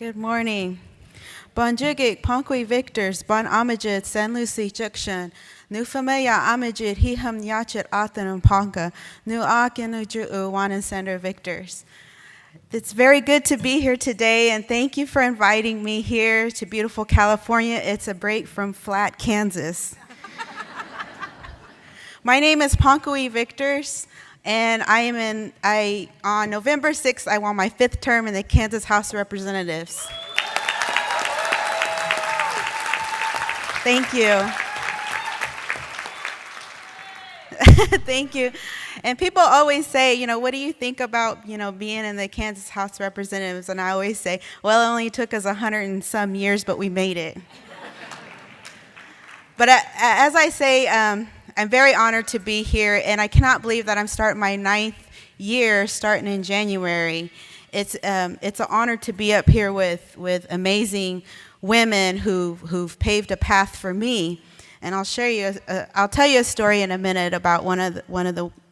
Good morning. Bonjugik, Ponka-We Victors, Bon Amajid, San Lucy Jukshan, Nu Familia Amajid, Hiham Yachet Athan Ponka, Nu Akinuju Wan Sender Victors. It's very good to be here today, and thank you for inviting me here to beautiful California. It's a break from flat Kansas. My name is Ponka-We Victors, and on November 6th, I won my 5th term in the Kansas House of Representatives. Thank you. Thank you. And people always say, what do you think about, being in the Kansas House of Representatives? And I always say, well, it only took us 100 and some years, but we made it. But as I say, I'm very honored to be here, and I cannot believe that I'm starting my 9th year, starting in January. It's an honor to be up here with amazing women who've paved a path for me. And I'll tell you a story in a minute about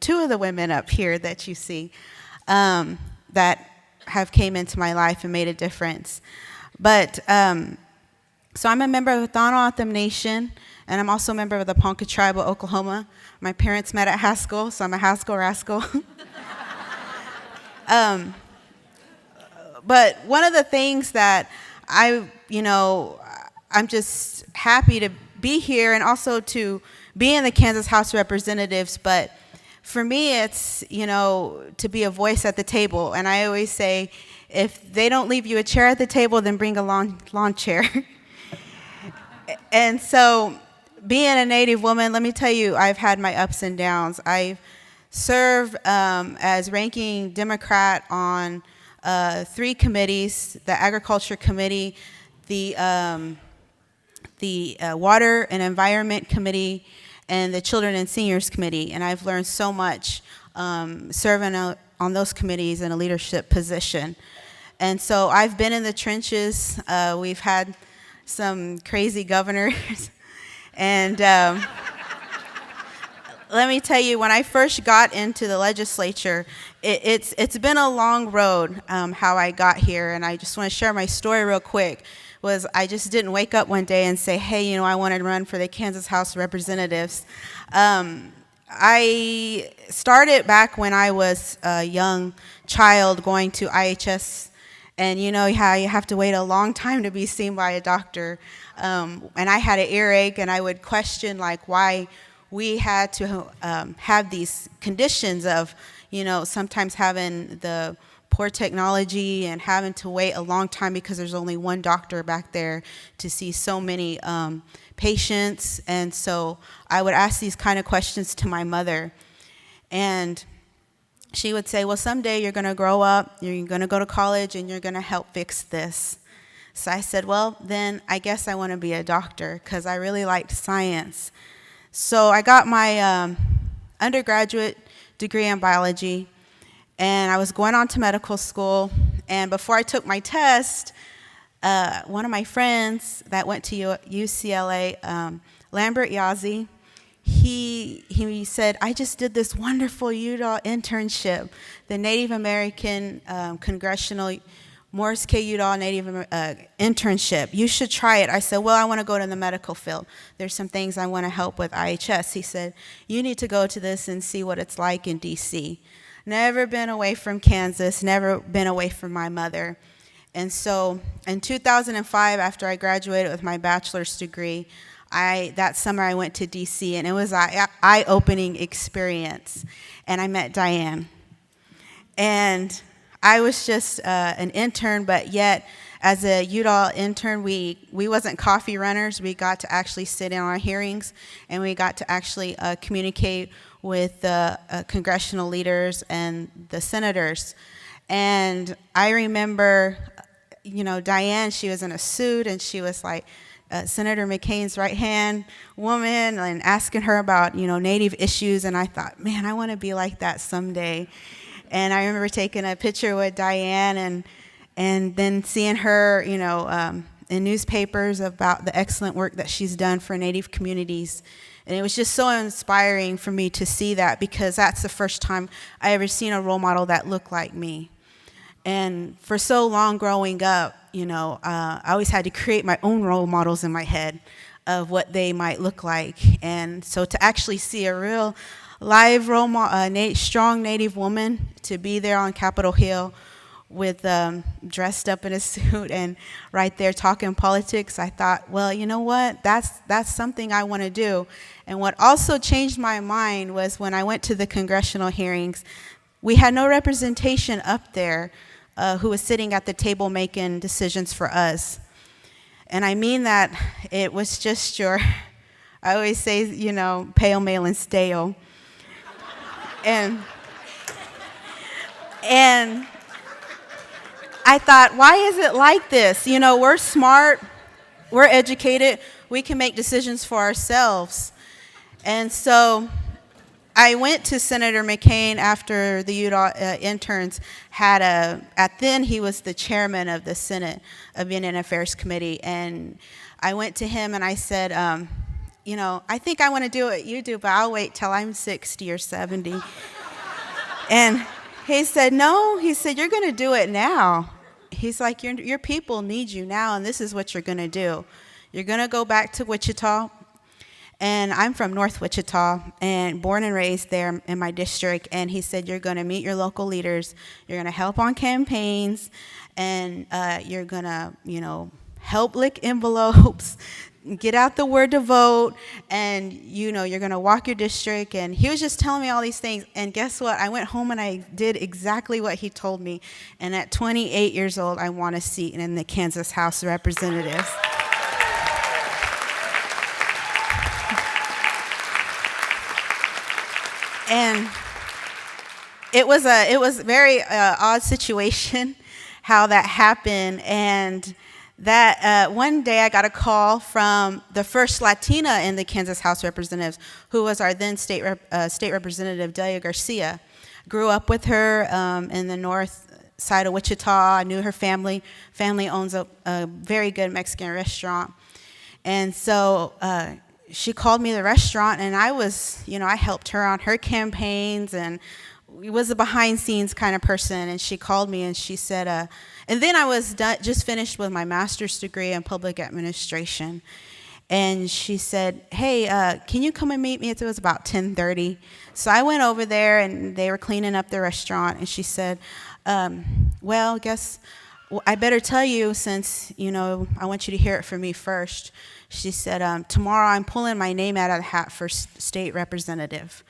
two of the women up here that you see that have came into my life and made a difference. But so I'm a member of the Tohono Nation, and I'm also a member of the Ponka tribe of Oklahoma. My parents met at Haskell, so I'm a Haskell rascal. But one of the things that I'm just happy to be here and also to be in the Kansas House of Representatives. But for me, it's, to be a voice at the table. And I always say, if they don't leave you a chair at the table, then bring a lawn chair. And so being a Native woman, let me tell you, I've had my ups and downs. I've served as ranking Democrat on 3 committees: the Agriculture Committee, the Water and Environment Committee, and the Children and Seniors Committee. And I've learned so much serving on those committees in a leadership position. And so I've been in the trenches. We've had some crazy governors. And let me tell you, when I first got into the legislature, it's been a long road how I got here. And I just want to share my story real quick. I just didn't wake up one day and say, hey, I want to run for the Kansas House of Representatives. I started back when I was a young child going to IHS, and you know how you have to wait a long time to be seen by a doctor. And I had an earache, and I would question why we had to have these conditions of, sometimes having the poor technology and having to wait a long time because there's only one doctor back there to see so many patients. And so I would ask these kind of questions to my mother. And she would say, well, someday you're going to grow up, you're going to go to college, and you're going to help fix this. So I said, well, then I guess I want to be a doctor because I really liked science. So I got my undergraduate degree in biology, and I was going on to medical school. And before I took my test, one of my friends that went to UCLA, Lambert Yazzie, he said, I just did this wonderful Utah internship, the Native American Congressional Morris K. Udall Native internship. You should try it. I said, well, I want to go to the medical field. There's some things I want to help with IHS. He said, you need to go to this and see what it's like in D.C. Never been away from Kansas, never been away from my mother. And so in 2005, after I graduated with my bachelor's degree, that summer I went to D.C., and it was an eye-opening experience. And I met Diane. And I was just an intern, but yet as a Udall intern, we wasn't coffee runners. We got to actually sit in on hearings, and we got to actually communicate with the congressional leaders and the senators. And I remember, Diane, she was in a suit, and she was like Senator McCain's right-hand woman, and asking her about, Native issues. And I thought, man, I want to be like that someday. And I remember taking a picture with Diane and then seeing her, in newspapers about the excellent work that she's done for Native communities. And it was just so inspiring for me to see that, because that's the first time I ever seen a role model that looked like me. And for so long growing up, I always had to create my own role models in my head of what they might look like. And so to actually see a real live role model, strong Native woman, to be there on Capitol Hill with dressed up in a suit and right there talking politics, I thought, well, you know what? That's something I want to do. And what also changed my mind was when I went to the congressional hearings, we had no representation up there who was sitting at the table making decisions for us. And I mean that it was just I always say, pale, male, and stale. And I thought, why is it like this? We're smart, we're educated, we can make decisions for ourselves. And so I went to Senator McCain after the Utah interns then he was the chairman of the Senate of Indian Affairs Committee. And I went to him and I said, I think I want to do what you do, but I'll wait till I'm 60 or 70. And he said, no, he said, you're going to do it now. He's like, your people need you now, and this is what you're going to do. You're going to go back to Wichita. And I'm from North Wichita and born and raised there in my district. And he said, you're going to meet your local leaders. You're going to help on campaigns. And you're going to, help lick envelopes, get out the word to vote. And, you're going to walk your district. And he was just telling me all these things. And guess what? I went home and I did exactly what he told me. And at 28 years old, I won a seat in the Kansas House of Representatives. And it was a very odd situation how that happened. And that one day I got a call from the first Latina in the Kansas House of Representatives, who was our then state representative, Delia Garcia. Grew up with her in the north side of Wichita. I knew her family. Family owns a very good Mexican restaurant. And so she called me to the restaurant, and I was, I helped her on her campaigns, and was a behind-scenes kind of person. And she called me, and she said, and then I was just finished with my master's degree in public administration. And she said, hey, can you come and meet me? It was about 10:30. So I went over there, and they were cleaning up the restaurant. And she said, well, I better tell you, since, I want you to hear it from me first. She said, tomorrow I'm pulling my name out of the hat for state representative.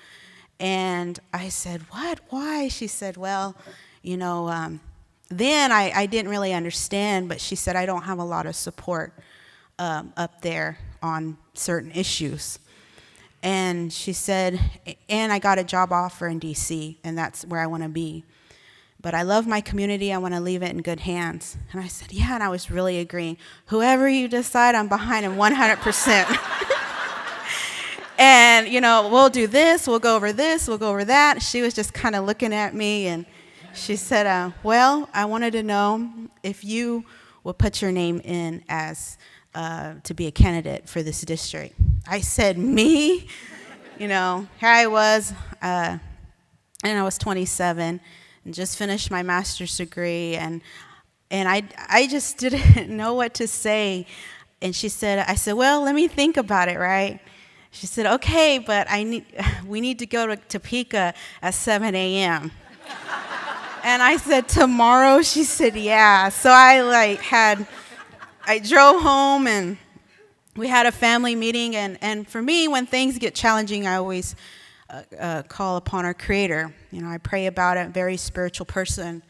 And I said, what? Why? She said, well, then I didn't really understand, but she said, I don't have a lot of support up there on certain issues. And she said, and I got a job offer in D.C., and that's where I want to be. But I love my community. I want to leave it in good hands. And I said, yeah, and I was really agreeing. Whoever you decide, I'm behind him 100%. And, we'll do this, we'll go over this, we'll go over that. She was just kind of looking at me, and she said, well, I wanted to know if you would put your name in as to be a candidate for this district. I said, me? Here I was, and I was 27. And just finished my master's degree, and I just didn't know what to say. And I said, well, let me think about it, right? She said, okay, but we need to go to Topeka at 7 a.m. And I said, tomorrow? She said, yeah. So I drove home, and we had a family meeting. And for me, when things get challenging, I always call upon our Creator. I pray about it, very spiritual person.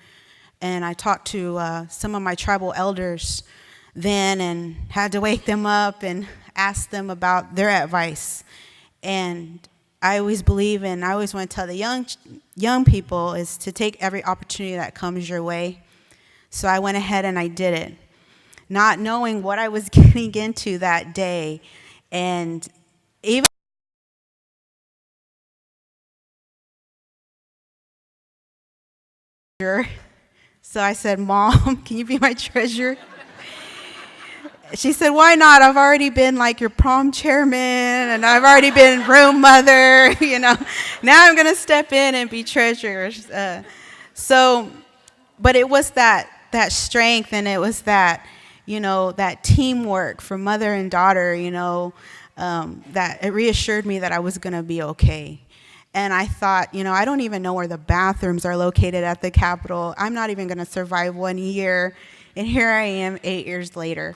And I talked to some of my tribal elders then and had to wake them up and ask them about their advice. And I always believe, and I always want to tell the young people, is to take every opportunity that comes your way. So I went ahead and I did it, not knowing what I was getting into that day. And even so I said, Mom, can you be my treasurer? She said, why not? I've already been like your prom chairman, and I've already been room mother, Now I'm going to step in and be treasurer. So but it was that strength, and it was that, that teamwork for mother and daughter, that it reassured me that I was going to be okay. And I thought, I don't even know where the bathrooms are located at the Capitol. I'm not even going to survive 1 year. And here I am 8 years later.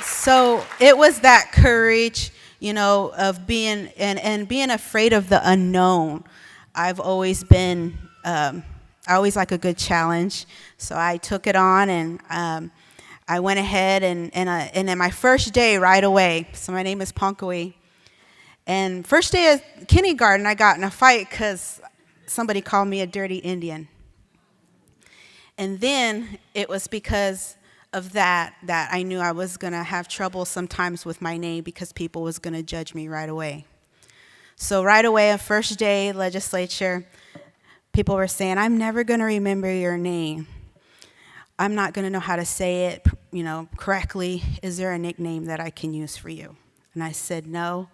So it was that courage, of being and being afraid of the unknown. I've always been, I always like a good challenge, so I took it on, and I went ahead and in my first day right away. So my name is Ponka-We, and first day of kindergarten, I got in a fight because somebody called me a dirty Indian, and then it was because of that I knew I was going to have trouble sometimes with my name because people was going to judge me right away. So right away, on first day legislature, people were saying, I'm never going to remember your name. I'm not going to know how to say it, correctly. Is there a nickname that I can use for you? And I said, no.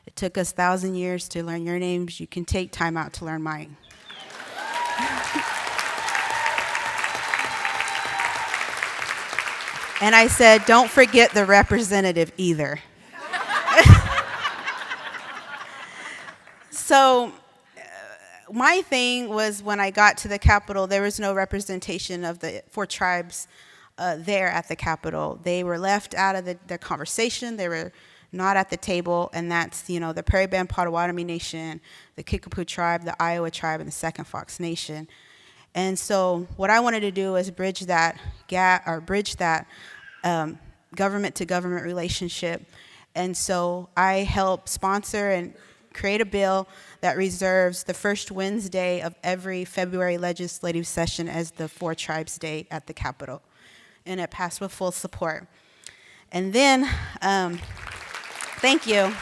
It took us 1,000 years to learn your names. You can take time out to learn mine. And I said, don't forget the representative either. So my thing was, when I got to the Capitol, there was no representation of the 4 tribes there at the Capitol. They were left out of the conversation. They were not at the table, and that's, the Prairie Band Potawatomi Nation, the Kickapoo tribe, the Iowa tribe, and the Second Fox Nation. And so what I wanted to do was bridge that gap, or bridge that government-to-government relationship. And so I helped sponsor and create a bill that reserves the first Wednesday of every February legislative session as the 4 Tribes Day at the Capitol. And it passed with full support. And then, thank you.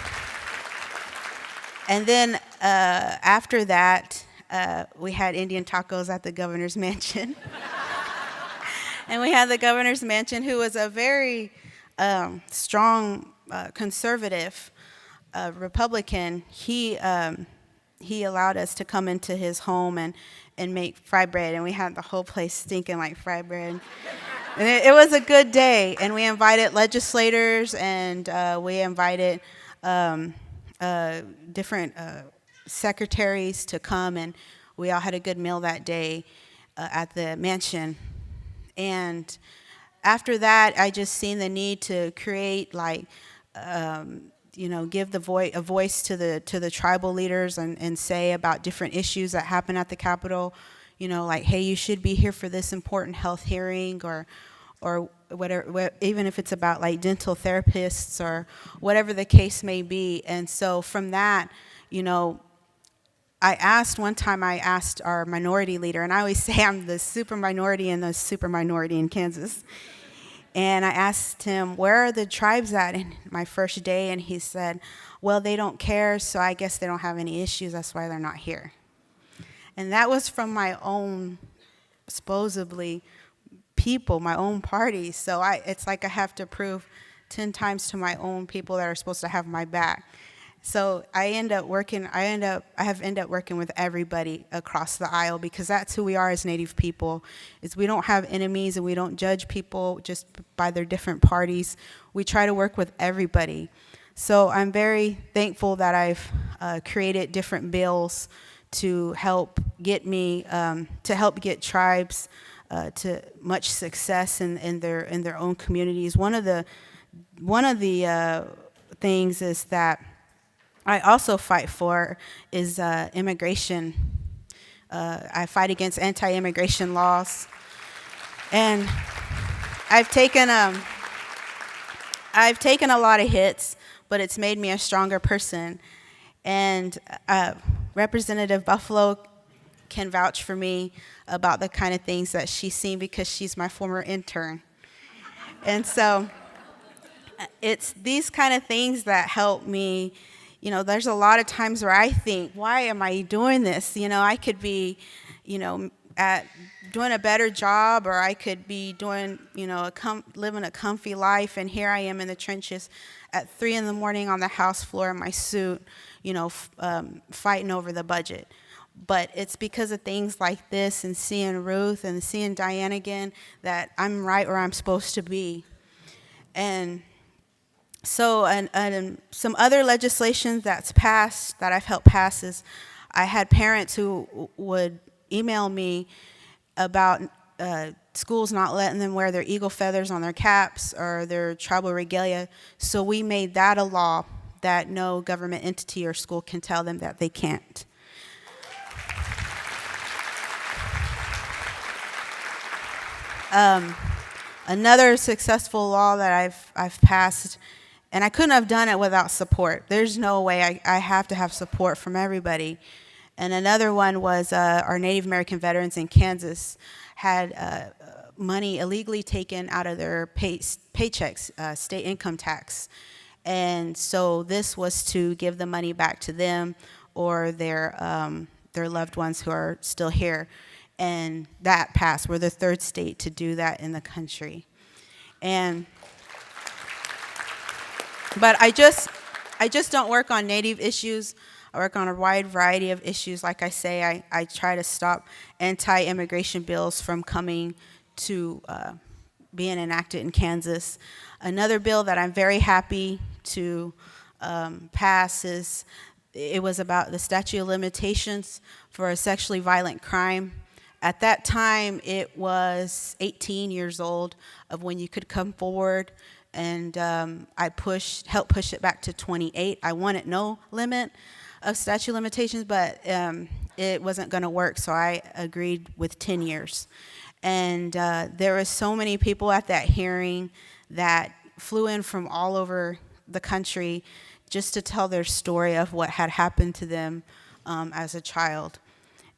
And then after that, we had Indian tacos at the governor's mansion. And we had the governor's mansion, who was a very strong conservative Republican. He allowed us to come into his home and make fried bread, and we had the whole place stinking like fried bread. And it was a good day, and we invited legislators, and we invited different secretaries to come, and we all had a good meal that day at the mansion. And after that, I just seen the need to create, give a voice to the tribal leaders and say about different issues that happen at the Capitol. Like, hey, you should be here for this important health hearing, or whatever, even if it's about like dental therapists or whatever the case may be. And so from that, I asked our minority leader, and I always say I'm the super minority and the super minority in Kansas. And I asked him, where are the tribes at in my first day? And he said, well, they don't care, so I guess they don't have any issues. That's why they're not here. And that was from my own, supposedly, people, my own party. So it's like I have to prove 10 times to my own people that are supposed to have my back. So I have ended up working with everybody across the aisle, because that's who we are as Native people, is we don't have enemies, and we don't judge people just by their different parties. We try to work with everybody. So I'm very thankful that I've created different bills to help get tribes to much success in their own communities. One of the things is that I also fight for is immigration. I fight against anti-immigration laws, and I've taken a lot of hits, but it's made me a stronger person. And Representative Buffalo can vouch for me about the kind of things that she's seen, because she's my former intern. And so it's these kind of things that help me. There's a lot of times where I think, why am I doing this? I could be, at doing a better job, or I could be doing, living a comfy life, and here I am in the trenches at 3 a.m. on the House floor in my suit, fighting over the budget. But it's because of things like this and seeing Ruth and seeing Diane again that I'm right where I'm supposed to be. And so, and some other legislation that's passed that I've helped pass is I had parents who would email me about schools not letting them wear their eagle feathers on their caps or their tribal regalia. So we made that a law that no government entity or school can tell them that they can't. Another successful law that I've passed, and I couldn't have done it without support. There's no way. I have to have support from everybody. And another one was our Native American veterans in Kansas had money illegally taken out of their paychecks, state income tax. And so this was to give the money back to them or their loved ones who are still here. And that passed. We're the third state to do that in the country. But I just don't work on Native issues. I work on a wide variety of issues. Like I say, I try to stop anti-immigration bills from coming to being enacted in Kansas. Another bill that I'm very happy to pass is, it was about the statute of limitations for a sexually violent crime. At that time, it was 18 years old of when you could come forward, and I helped push it back to 28. I wanted no limit of statute of limitations, but it wasn't going to work, so I agreed with 10 years. And there were so many people at that hearing that flew in from all over the country just to tell their story of what had happened to them as a child.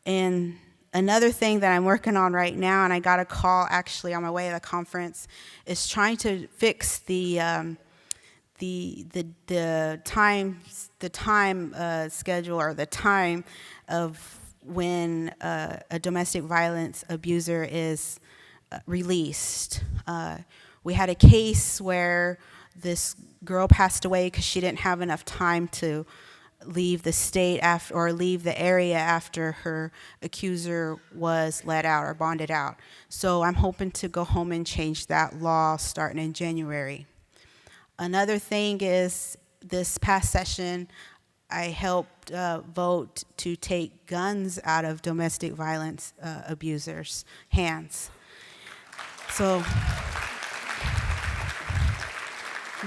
And another thing that I'm working on right now, and I got a call actually on my way to the conference, is trying to fix the time schedule, or the time of when a domestic violence abuser is released. We had a case where this girl passed away because she didn't have enough time to leave the state or leave the area after her accuser was let out or bonded out. So I'm hoping to go home and change that law starting in January. Another thing is, this past session, I helped vote to take guns out of domestic violence abusers' hands. So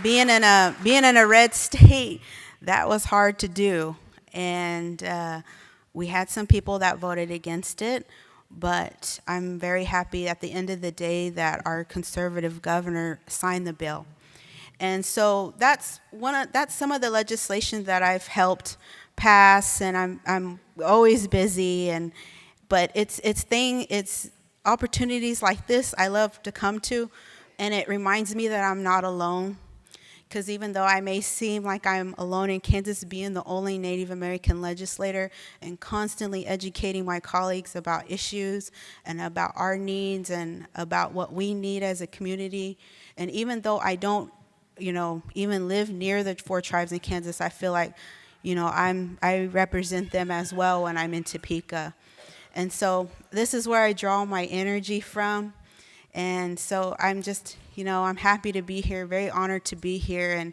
being in a red state, that was hard to do, and we had some people that voted against it, but I'm very happy at the end of the day that our conservative governor signed the bill. And so that's some of the legislation that I've helped pass, and I'm always busy, but it's opportunities like this I love to come to, and it reminds me that I'm not alone. Because even though I may seem like I'm alone in Kansas, being the only Native American legislator and constantly educating my colleagues about issues and about our needs and about what we need as a community, and even though I don't, even live near the 4 tribes in Kansas, I feel like, I represent them as well when I'm in Topeka. And so this is where I draw my energy from. And so I'm just, I'm happy to be here, very honored to be here.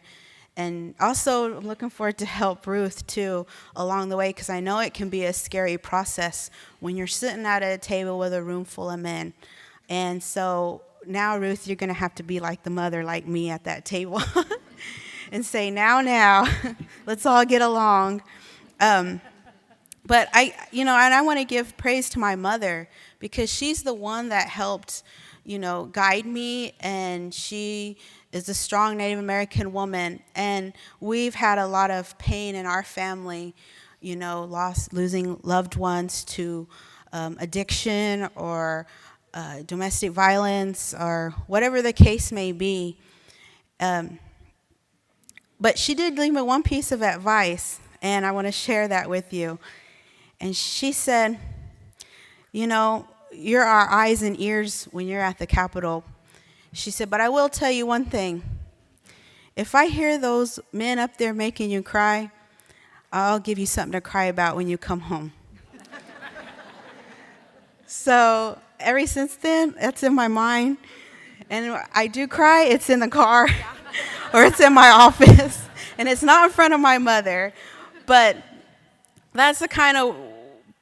And also I'm looking forward to help Ruth, too, along the way, because I know it can be a scary process when you're sitting at a table with a room full of men. And so now, Ruth, you're going to have to be like the mother, like me, at that table and say, now, let's all get along. But and I want to give praise to my mother, because she's the one that helped guide me, and she is a strong Native American woman, and we've had a lot of pain in our family, losing loved ones to addiction or domestic violence or whatever the case may be. But she did leave me one piece of advice, and I want to share that with you. And she said, you're our eyes and ears when you're at the Capitol. She said, but I will tell you one thing. If I hear those men up there making you cry, I'll give you something to cry about when you come home. So ever since then, that's in my mind. And I do cry, it's in the car or it's in my office. And it's not in front of my mother. But that's the kind of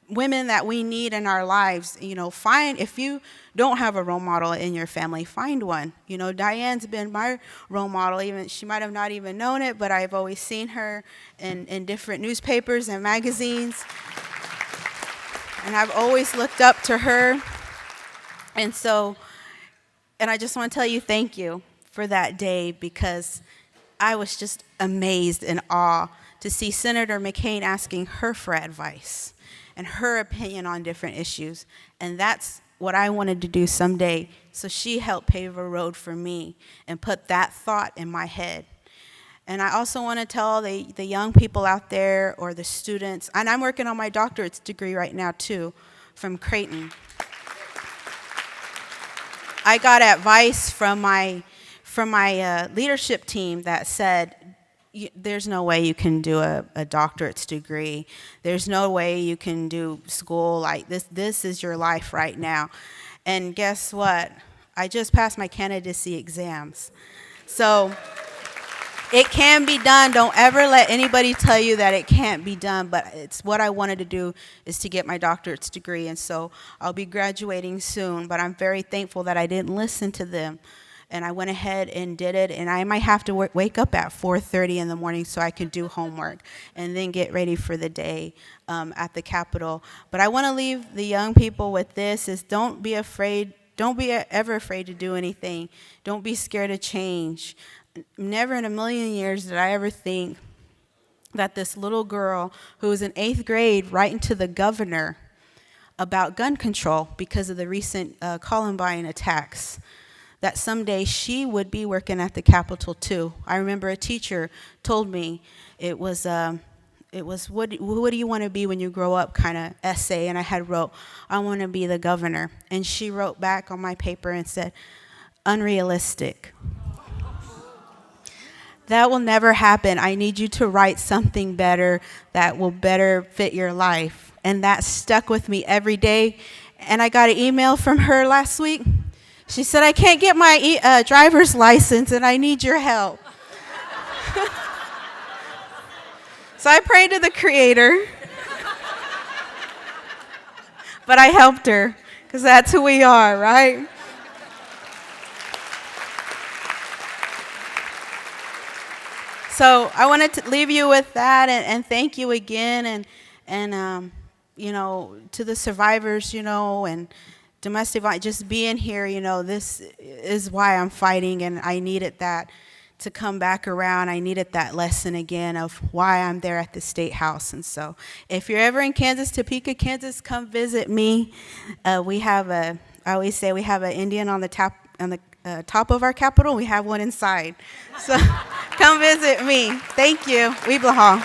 women that we need in our lives. Find, if you don't have a role model in your family, find one. Diane's been my role model. Even she might have not even known it, but I've always seen her in different newspapers and magazines. And I've always looked up to her. And I just want to tell you thank you for that day, because I was just amazed and awe to see Senator McCain asking her for advice and her opinion on different issues. And that's what I wanted to do someday. So she helped pave a road for me and put that thought in my head. And I also want to tell the young people out there, or the students, and I'm working on my doctorate's degree right now too, from Creighton. I got advice from my leadership team that said, there's no way you can do a doctorate's degree. There's no way you can do school like this. This is your life right now. And guess what? I just passed my candidacy exams. So it can be done. Don't ever let anybody tell you that it can't be done. But it's what I wanted to do, is to get my doctorate's degree. And so I'll be graduating soon. But I'm very thankful that I didn't listen to them. And I went ahead and did it, and I might have to wake up at 4:30 in the morning so I can do homework and then get ready for the day at the Capitol. But I want to leave the young people with this, is don't be afraid. Don't be ever afraid to do anything. Don't be scared of change. Never in a million years did I ever think that this little girl who was in 8th grade writing to the governor about gun control because of the recent Columbine attacks, that someday she would be working at the Capitol too. I remember a teacher told me it was what do you want to be when you grow up kind of essay, and I had wrote, I want to be the governor. And she wrote back on my paper and said, unrealistic. That will never happen. I need you to write something better that will better fit your life. And that stuck with me every day. And I got an email from her last week. She said, I can't get my driver's license and I need your help. So I prayed to the Creator. But I helped her, because that's who we are, right? So I wanted to leave you with that, and thank you again, and to the survivors, and domestic violence, just being here, this is why I'm fighting, and I needed that to come back around. I needed that lesson again of why I'm there at the State House. And so if you're ever in Kansas, Topeka, Kansas, come visit me. I always say we have an Indian on the top of our Capitol. We have one inside. So come visit me. Thank you. We belong.